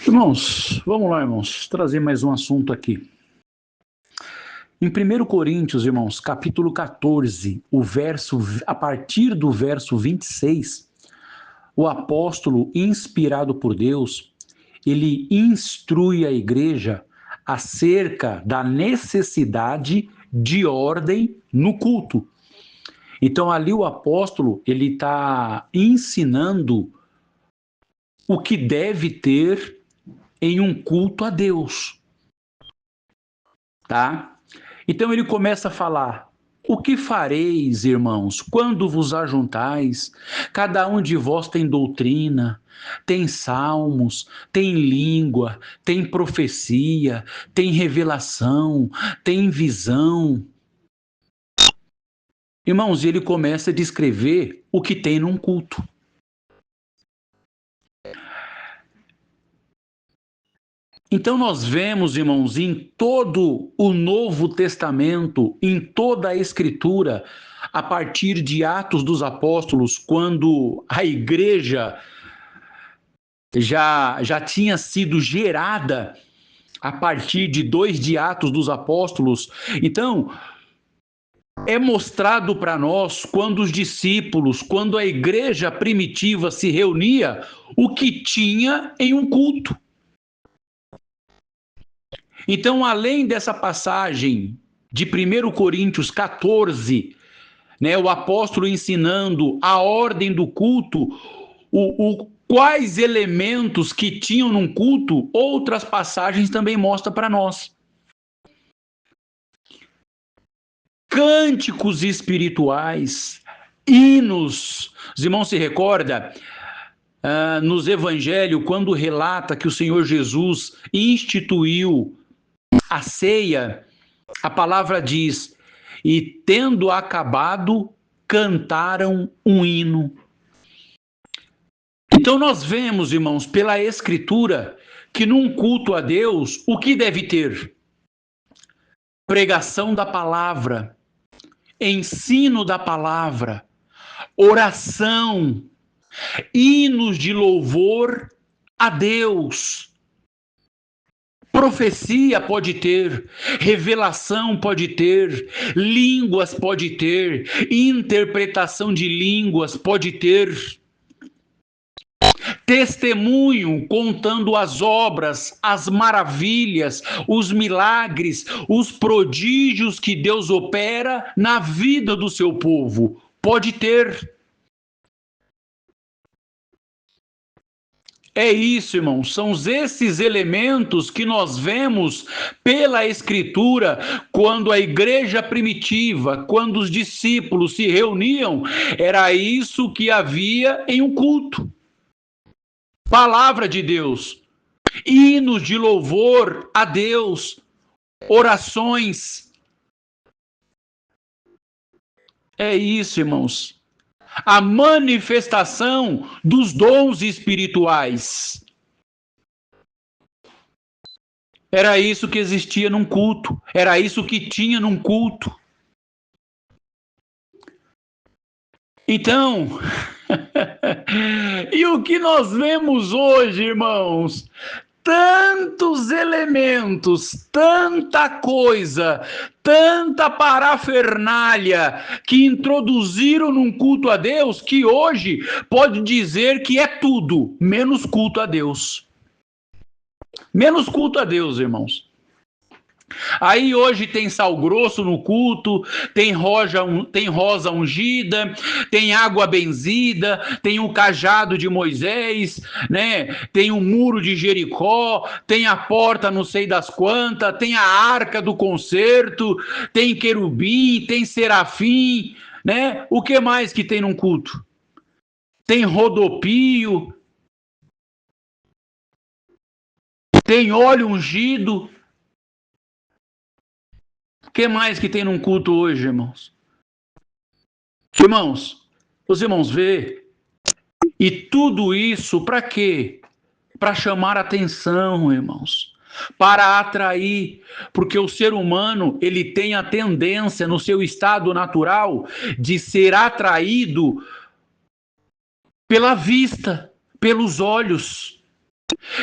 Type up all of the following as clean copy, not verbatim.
Irmãos, vamos lá, irmãos, trazer mais um assunto aqui. Em 1 Coríntios, irmãos, capítulo 14, a partir do verso 26, o apóstolo, inspirado por Deus, ele instrui a igreja acerca da necessidade de ordem no culto. Então, ali o apóstolo, ele está ensinando o que deve ter em um culto a Deus, tá? Então ele começa a falar: o que fareis, irmãos, quando vos ajuntais? Cada um de vós tem doutrina, tem salmos, tem língua, tem profecia, tem revelação, tem visão. Irmãos, ele começa a descrever o que tem num culto. Então nós vemos, irmãos, em todo o Novo Testamento, em toda a Escritura, a partir de Atos dos Apóstolos, quando a igreja já tinha sido gerada a partir de 2 de Atos dos Apóstolos. Então, é mostrado para nós, quando os discípulos, quando a igreja primitiva se reunia, o que tinha em um culto. Então, além dessa passagem de 1 Coríntios 14, né, o apóstolo ensinando a ordem do culto, quais elementos que tinham num culto, outras passagens também mostram para nós. Cânticos espirituais, hinos. Os irmãos se recordam? Nos evangelhos, quando relata que o Senhor Jesus instituiu a ceia, a palavra diz: e tendo acabado, cantaram um hino. Então nós vemos, irmãos, pela Escritura, que num culto a Deus, o que deve ter? Pregação da palavra, ensino da palavra, oração, hinos de louvor a Deus. Profecia pode ter, revelação pode ter, línguas pode ter, interpretação de línguas pode ter, testemunho contando as obras, as maravilhas, os milagres, os prodígios que Deus opera na vida do seu povo. Pode ter. É isso, irmãos, são esses elementos que nós vemos pela Escritura, quando a igreja primitiva, quando os discípulos se reuniam, era isso que havia em um culto. Palavra de Deus, hinos de louvor a Deus, orações. É isso, irmãos. A manifestação dos dons espirituais. Era isso que existia num culto, era isso que tinha num culto. Então, e o que nós vemos hoje, irmãos? Tantos elementos, tanta coisa, tanta parafernália que introduziram num culto a Deus, que hoje pode dizer que é tudo, menos culto a Deus. Menos culto a Deus, irmãos. Aí hoje tem sal grosso no culto, tem rosa ungida, tem água benzida, tem o cajado de Moisés, né? Tem o muro de Jericó, tem a porta não sei das quantas, tem a arca do concerto, tem querubim, tem serafim, né? O que mais que tem num culto? Tem rodopio, tem óleo ungido. O que mais que tem num culto hoje, irmãos? Irmãos, os irmãos vê, e tudo isso para quê? Para chamar atenção, irmãos, para atrair, porque o ser humano, ele tem a tendência no seu estado natural de ser atraído pela vista, pelos olhos.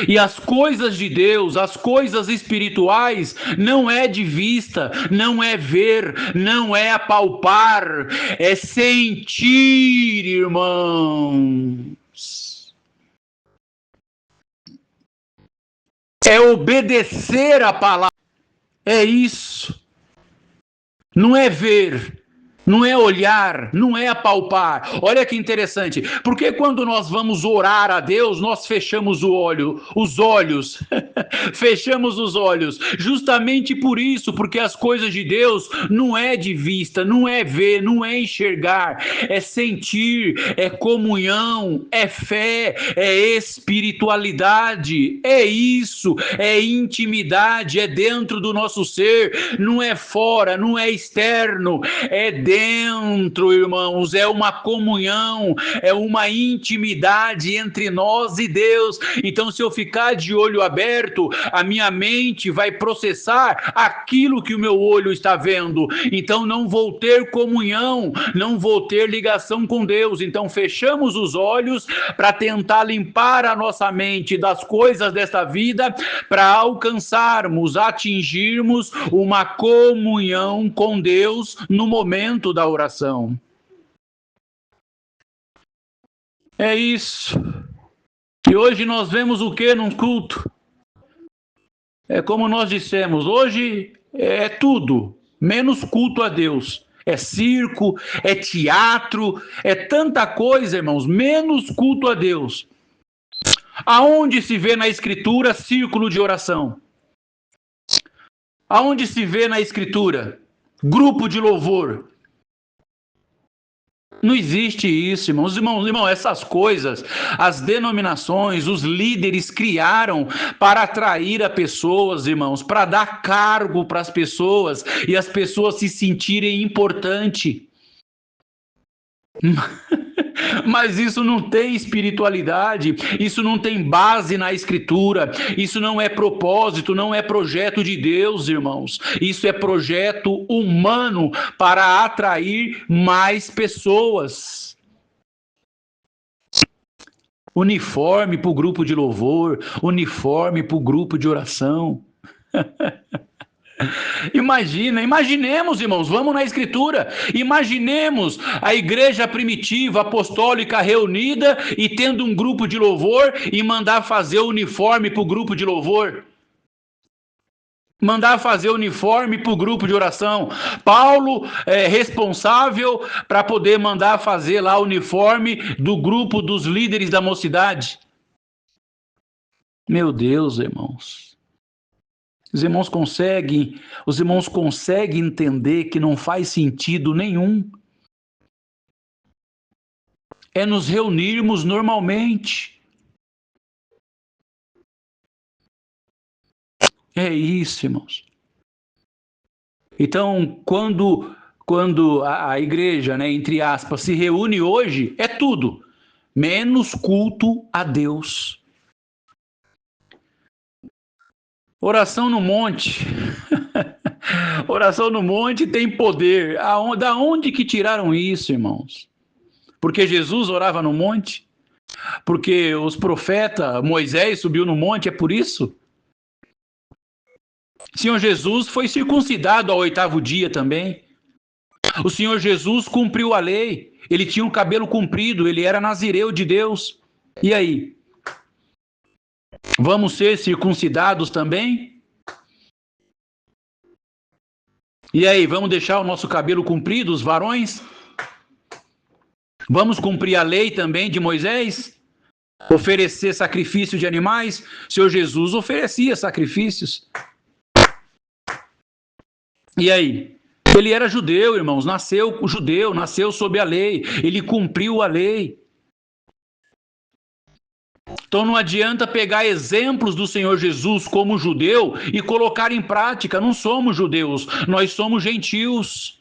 E as coisas de Deus, as coisas espirituais, não é de vista, não é ver, não é apalpar, é sentir, irmãos. É obedecer a palavra. É isso. Não é ver, não é olhar, não é apalpar. Olha que interessante, porque quando nós vamos orar a Deus, nós fechamos os olhos, fechamos os olhos, justamente por isso, porque as coisas de Deus não é de vista, não é ver, não é enxergar, é sentir, é comunhão, é fé, é espiritualidade, é isso, é intimidade, é dentro do nosso ser, não é fora, não é externo, é dentro, irmãos, é uma comunhão, é uma intimidade entre nós e Deus. Então, se eu ficar de olho aberto, a minha mente vai processar aquilo que o meu olho está vendo. Então, não vou ter comunhão, não vou ter ligação com Deus. Então, fechamos os olhos para tentar limpar a nossa mente das coisas desta vida, para alcançarmos, atingirmos uma comunhão com Deus no momento da oração. É isso. E hoje nós vemos o que num culto? É como nós dissemos, hoje é tudo, menos culto a Deus. É circo, é teatro, é tanta coisa, irmãos, menos culto a Deus. Aonde se vê na Escritura círculo de oração? Aonde se vê na Escritura grupo de louvor? Não existe isso, irmãos. Irmãos, essas coisas, as denominações, os líderes criaram para atrair a pessoas, irmãos, para dar cargo para as pessoas e as pessoas se sentirem importantes. Mas isso não tem espiritualidade, isso não tem base na Escritura, isso não é propósito, não é projeto de Deus, irmãos. Isso é projeto humano para atrair mais pessoas. Uniforme para o grupo de louvor, uniforme para o grupo de oração. Imaginemos, irmãos, vamos na Escritura, imaginemos a igreja primitiva, apostólica, reunida e tendo um grupo de louvor e mandar fazer o uniforme para o grupo de louvor. Mandar fazer o uniforme para o grupo de oração. Paulo é responsável para poder mandar fazer lá o uniforme do grupo dos líderes da mocidade. Meu Deus, irmãos. Os irmãos conseguem entender que não faz sentido nenhum. É nos reunirmos normalmente. É isso, irmãos. Então, quando a igreja, né, entre aspas, se reúne hoje, é tudo, menos culto a Deus. Oração no monte. Oração no monte tem poder. Da onde que tiraram isso, irmãos? Porque Jesus orava no monte? Porque os profetas, Moisés subiu no monte, é por isso? O Senhor Jesus foi circuncidado ao 8º dia também. O Senhor Jesus cumpriu a lei. Ele tinha um cabelo comprido, ele era nazireu de Deus. E aí? Vamos ser circuncidados também? E aí, vamos deixar o nosso cabelo comprido, os varões? Vamos cumprir a lei também de Moisés? Oferecer sacrifício de animais? O Senhor Jesus oferecia sacrifícios. E aí? Ele era judeu, irmãos, nasceu judeu, nasceu sob a lei, ele cumpriu a lei. Então não adianta pegar exemplos do Senhor Jesus como judeu e colocar em prática. Não somos judeus, nós somos gentios.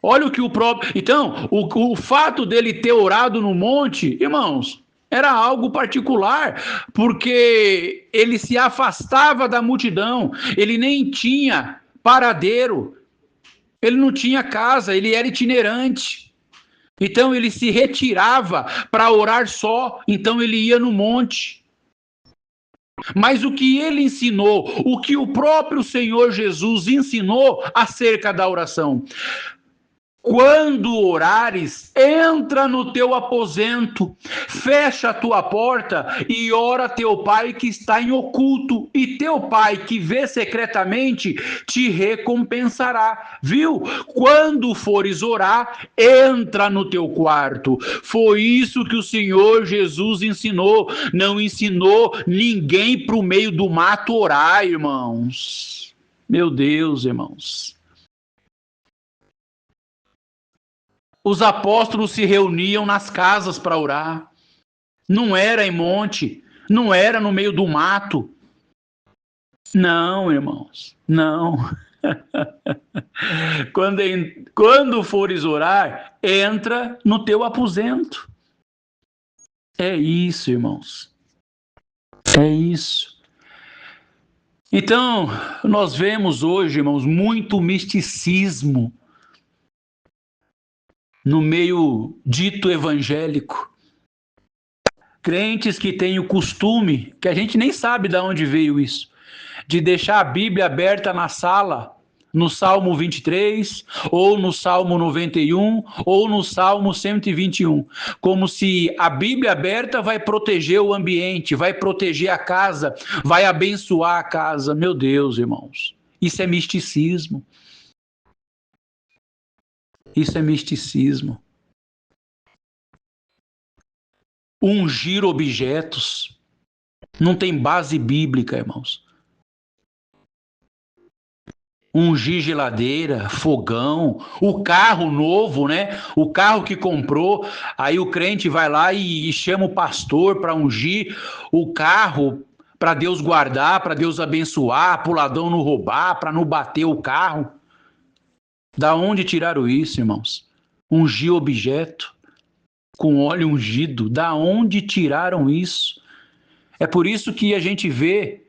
Olha o que o próprio... Então, o fato dele ter orado no monte, irmãos, era algo particular, porque ele se afastava da multidão, ele nem tinha paradeiro, ele não tinha casa, ele era itinerante. Então ele se retirava para orar só, então ele ia no monte. Mas o que ele ensinou, o que o próprio Senhor Jesus ensinou acerca da oração: quando orares, entra no teu aposento, fecha a tua porta e ora a teu pai que está em oculto, e teu pai que vê secretamente te recompensará. Viu? Quando fores orar, entra no teu quarto. Foi isso que o Senhor Jesus ensinou. Não ensinou ninguém para o meio do mato orar, irmãos. Meu Deus, irmãos. Os apóstolos se reuniam nas casas para orar. Não era em monte, não era no meio do mato. Não, irmãos, não. Quando fores orar, entra no teu aposento. É isso, irmãos. É isso. Então, nós vemos hoje, irmãos, muito misticismo no meio dito evangélico. Crentes que têm o costume, que a gente nem sabe de onde veio isso, de deixar a Bíblia aberta na sala, no Salmo 23, ou no Salmo 91, ou no Salmo 121, como se a Bíblia aberta vai proteger o ambiente, vai proteger a casa, vai abençoar a casa. Meu Deus, irmãos, isso é misticismo. Isso é misticismo. Ungir objetos não tem base bíblica, irmãos. Ungir geladeira, fogão, o carro novo, né? O carro que comprou, aí o crente vai lá e chama o pastor para ungir o carro, para Deus guardar, para Deus abençoar, para o ladrão não roubar, para não bater o carro. Da onde tiraram isso, irmãos? Ungir objeto com óleo ungido, da onde tiraram isso? É por isso que a gente vê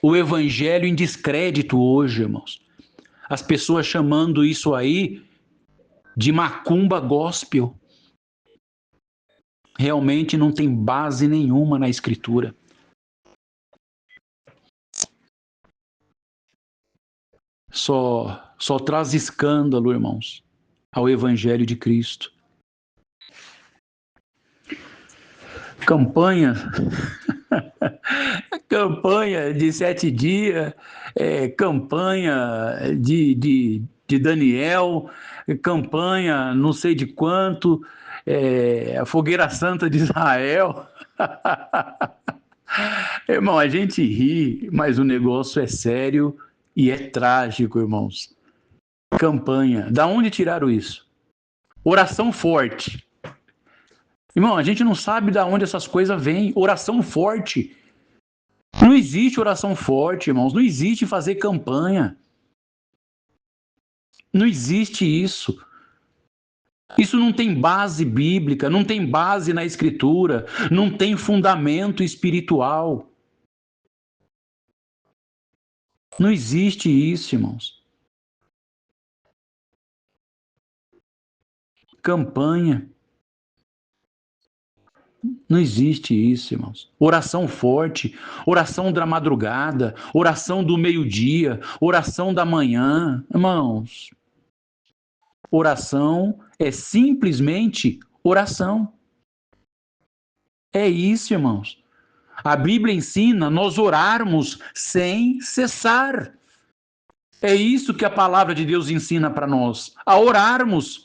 o evangelho em descrédito hoje, irmãos. As pessoas chamando isso aí de macumba gospel. Realmente não tem base nenhuma na escritura. Só traz escândalo, irmãos, ao evangelho de Cristo. Campanha de 7 dias, campanha de Daniel, campanha não sei de quanto, a Fogueira Santa de Israel. Irmão, a gente ri, mas o negócio é sério e é trágico, irmãos. Campanha, da onde tiraram isso? Oração forte. Irmão, a gente não sabe de onde essas coisas vêm. Oração forte. Não existe oração forte, irmãos. Não existe fazer campanha. Não existe isso. Isso não tem base bíblica, não tem base na escritura, não tem fundamento espiritual. Não existe isso, irmãos. Campanha. Não existe isso, irmãos. Oração forte, oração da madrugada, oração do meio-dia, oração da manhã. Irmãos, oração é simplesmente oração. É isso, irmãos. A Bíblia ensina nós orarmos sem cessar. É isso que a palavra de Deus ensina para nós, a orarmos.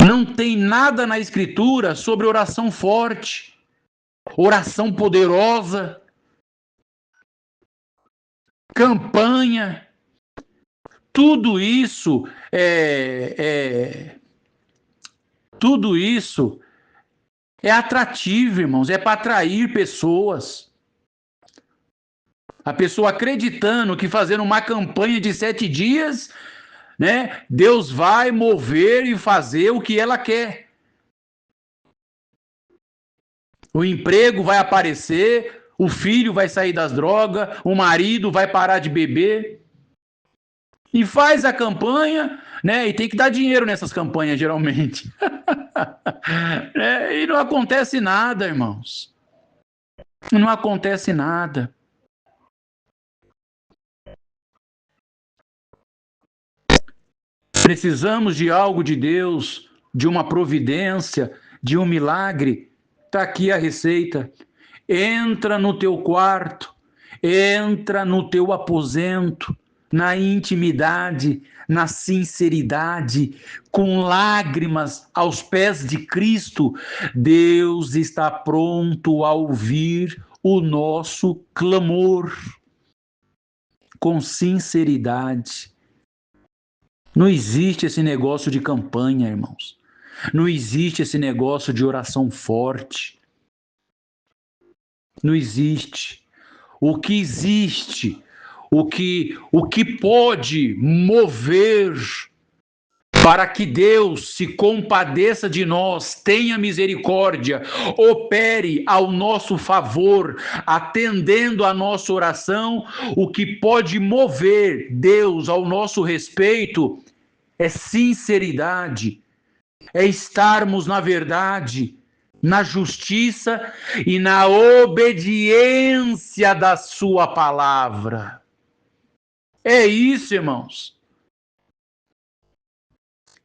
Não tem nada na Escritura sobre oração forte, oração poderosa, campanha. Tudo isso tudo isso é atrativo, irmãos, é para atrair pessoas. A pessoa acreditando que fazendo uma campanha de 7 dias, né, Deus vai mover e fazer o que ela quer. O emprego vai aparecer, o filho vai sair das drogas, o marido vai parar de beber. e faz a campanha, né? E tem que dar dinheiro nessas campanhas, geralmente. E não acontece nada, irmãos. Não acontece nada. Precisamos de algo de Deus, de uma providência, de um milagre. Está aqui a receita. Entra no teu quarto, entra no teu aposento, na intimidade, na sinceridade, com lágrimas aos pés de Cristo. Deus está pronto a ouvir o nosso clamor com sinceridade. Não existe esse negócio de campanha, irmãos. Não existe esse negócio de oração forte. Não existe. O que existe, o que pode mover para que Deus se compadeça de nós, tenha misericórdia, opere ao nosso favor, atendendo a nossa oração, o que pode mover Deus ao nosso respeito é sinceridade, é estarmos na verdade, na justiça e na obediência da sua palavra. É isso, irmãos.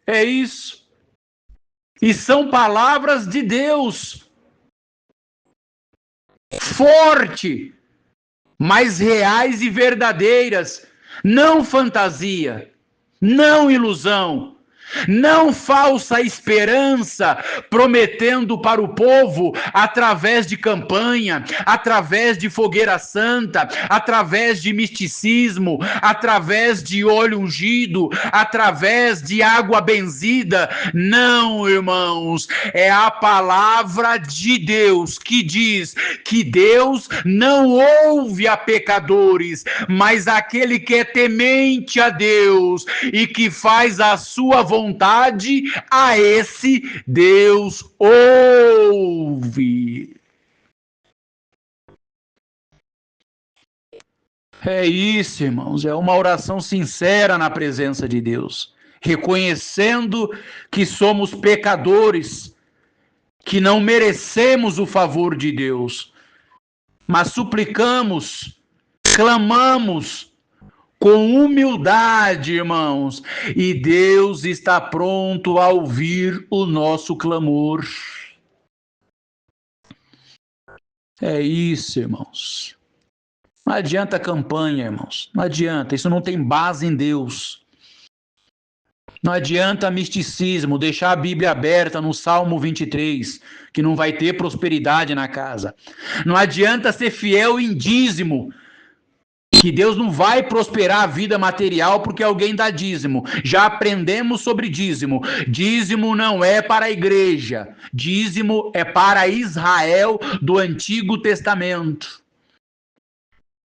É isso. E são palavras de Deus. Forte, mas reais e verdadeiras. Não fantasia, não ilusão. Não falsa esperança, prometendo para o povo através de campanha, através de fogueira santa, através de misticismo, através de óleo ungido, através de água benzida. Não, irmãos, é a palavra de Deus que diz que Deus não ouve a pecadores, mas aquele que é temente a Deus e que faz a sua vontade, a esse Deus ouve. É isso, irmãos, é uma oração sincera na presença de Deus, reconhecendo que somos pecadores, que não merecemos o favor de Deus, mas suplicamos, clamamos, com humildade, irmãos, e Deus está pronto a ouvir o nosso clamor. É isso, irmãos. Não adianta campanha, irmãos. Não adianta, isso não tem base em Deus. Não adianta misticismo, deixar a Bíblia aberta no Salmo 23, que não vai ter prosperidade na casa. Não adianta ser fiel em dízimo, que Deus não vai prosperar a vida material porque alguém dá dízimo. Já aprendemos sobre dízimo. Dízimo não é para a igreja. Dízimo é para Israel do Antigo Testamento.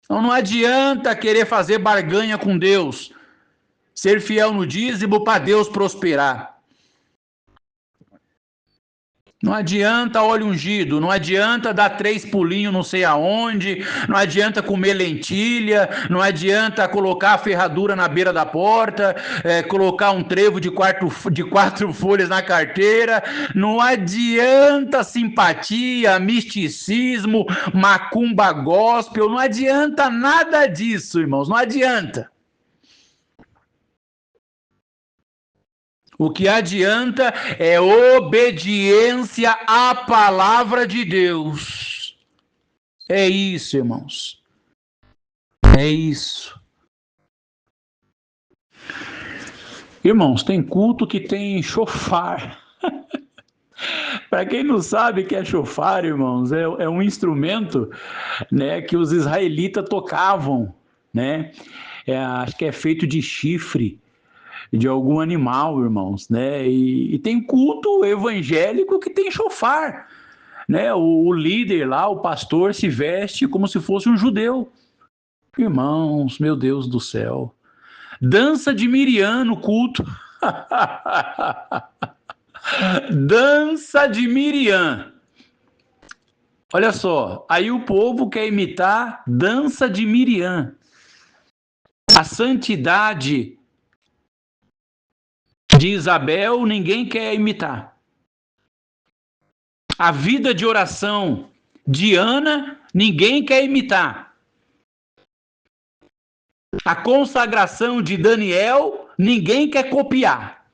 Então não adianta querer fazer barganha com Deus. Ser fiel no dízimo para Deus prosperar. Não adianta óleo ungido, não adianta dar 3 pulinhos não sei aonde, não adianta comer lentilha, não adianta colocar a ferradura na beira da porta, colocar um trevo de 4 folhas na carteira, não adianta simpatia, misticismo, macumba gospel, não adianta nada disso, irmãos, não adianta. O que adianta é obediência à palavra de Deus. É isso, irmãos. É isso. Irmãos, tem culto que tem chofar. Para quem não sabe o que é chofar, irmãos, é um instrumento, né, que os israelitas tocavam, né? Acho que é feito de chifre de algum animal, irmãos, né? E tem culto evangélico que tem chofar, né? O líder lá, o pastor, se veste como se fosse um judeu. Irmãos, meu Deus do céu. Dança de Miriam no culto. Dança de Miriam. Olha só, aí o povo quer imitar dança de Miriam. A santidade de Isabel ninguém quer imitar. A vida de oração de Ana ninguém quer imitar. A consagração de Daniel ninguém quer copiar.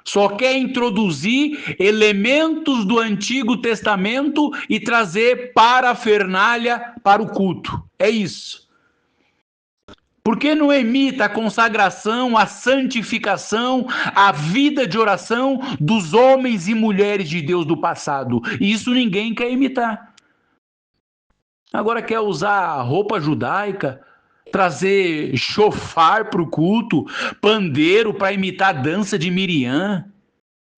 Só quer introduzir elementos do Antigo Testamento e trazer parafernália para o culto. É isso. Por que não imita a consagração, a santificação, a vida de oração dos homens e mulheres de Deus do passado? Isso ninguém quer imitar. Agora quer usar roupa judaica, trazer chofar para o culto, pandeiro para imitar a dança de Miriam.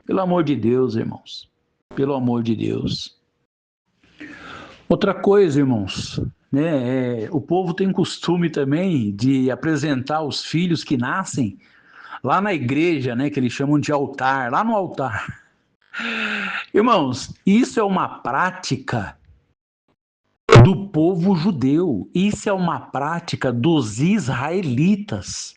Pelo amor de Deus, irmãos. Pelo amor de Deus. Outra coisa, irmãos, né? O povo tem costume também de apresentar os filhos que nascem lá na igreja, né? Que eles chamam de altar, lá no altar. Irmãos, isso é uma prática do povo judeu. Isso é uma prática dos israelitas,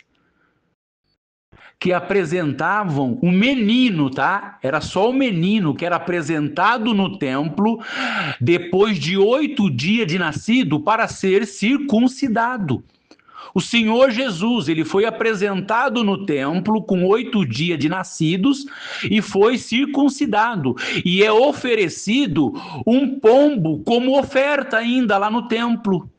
que apresentavam um menino, tá? Era só o menino que era apresentado no templo depois de 8 dias de nascido para ser circuncidado. O Senhor Jesus, ele foi apresentado no templo com 8 dias de nascidos e foi circuncidado. E é oferecido um pombo como oferta ainda lá no templo.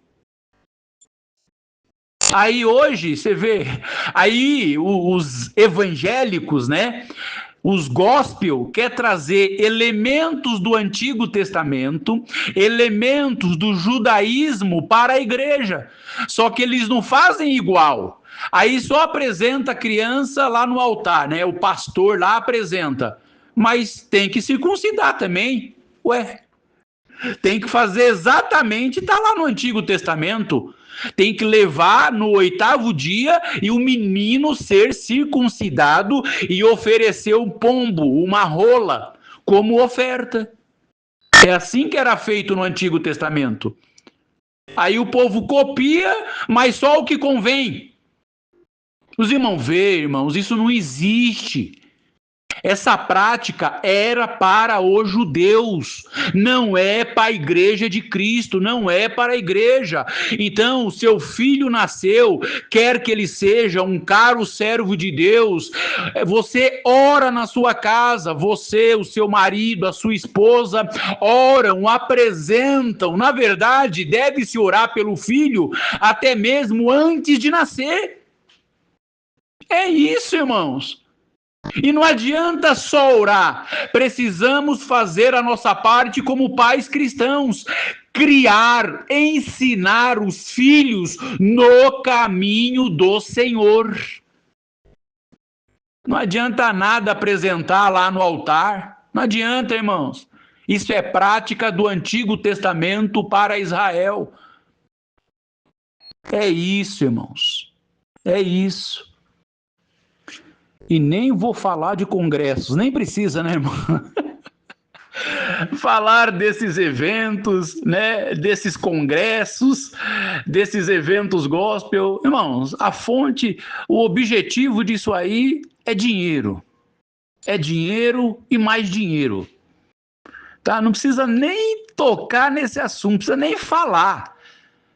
Aí hoje, você vê, aí os evangélicos, né? Os gospel quer trazer elementos do Antigo Testamento, elementos do judaísmo para a igreja. Só que eles não fazem igual. Aí só apresenta a criança lá no altar, né? O pastor lá apresenta. Mas tem que circuncidar também. Ué, tem que fazer exatamente, está lá no Antigo Testamento. Tem que levar no 8º dia e o menino ser circuncidado e oferecer um pombo, uma rola, como oferta. É assim que era feito no Antigo Testamento. Aí o povo copia, mas só o que convém. Os irmãos vê, irmãos, isso não existe. Essa prática era para os judeus, não é para a igreja de Cristo, não é para a igreja. Então, seu filho nasceu, quer que ele seja um caro servo de Deus, você ora na sua casa, você, o seu marido, a sua esposa, oram, apresentam. Na verdade, deve-se orar pelo filho até mesmo antes de nascer. É isso, irmãos. E não adianta só orar, precisamos fazer a nossa parte como pais cristãos, criar, ensinar os filhos no caminho do Senhor. Não adianta nada apresentar lá no altar, não adianta, irmãos. Isso é prática do Antigo Testamento para Israel. É isso, irmãos, é isso. E nem vou falar de congressos, nem precisa, né, irmão? Falar desses eventos, né, desses congressos, desses eventos gospel. Irmãos, a fonte, o objetivo disso aí é dinheiro. É dinheiro e mais dinheiro. Tá? Não precisa nem tocar nesse assunto, não precisa nem falar.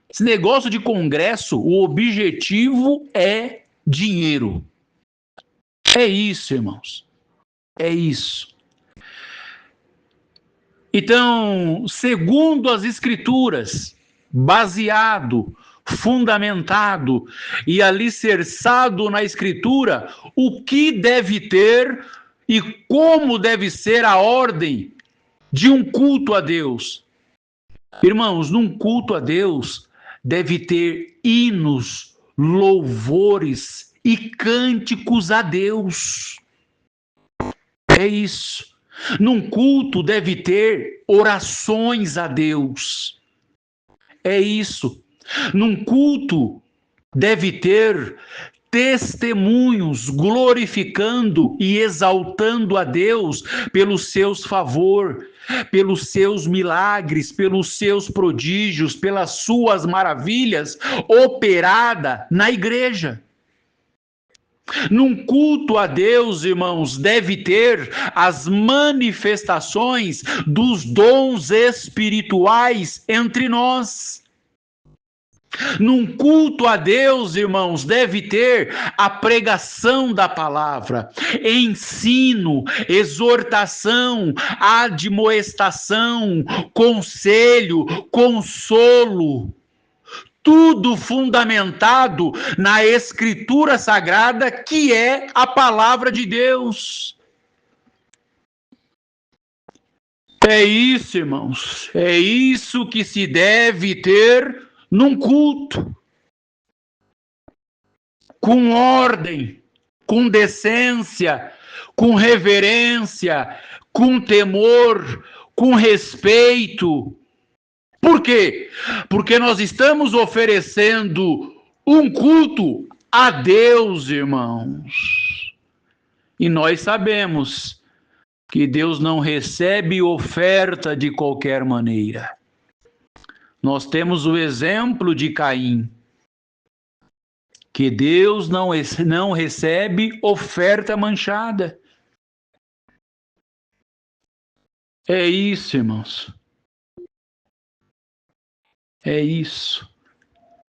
Esse negócio de congresso, o objetivo é dinheiro. É isso, irmãos. É isso. Então, segundo as Escrituras, baseado, fundamentado e alicerçado na Escritura, o que deve ter e como deve ser a ordem de um culto a Deus. Irmãos, num culto a Deus deve ter hinos, louvores e cânticos a Deus. É isso. Num culto deve ter orações a Deus. É isso. Num culto deve ter testemunhos glorificando e exaltando a Deus pelos seus favor, pelos seus milagres, pelos seus prodígios, pelas suas maravilhas operada na igreja. Num culto a Deus, irmãos, deve ter as manifestações dos dons espirituais entre nós. Num culto a Deus, irmãos, deve ter a pregação da palavra, ensino, exortação, admoestação, conselho, consolo. Tudo fundamentado na Escritura Sagrada, que é a palavra de Deus. É isso, irmãos. É isso que se deve ter num culto. Com ordem, com decência, com reverência, com temor, com respeito. Por quê? Porque nós estamos oferecendo um culto a Deus, irmãos. E nós sabemos que Deus não recebe oferta de qualquer maneira. Nós temos o exemplo de Caim, que Deus não recebe oferta manchada. É isso, irmãos. É isso.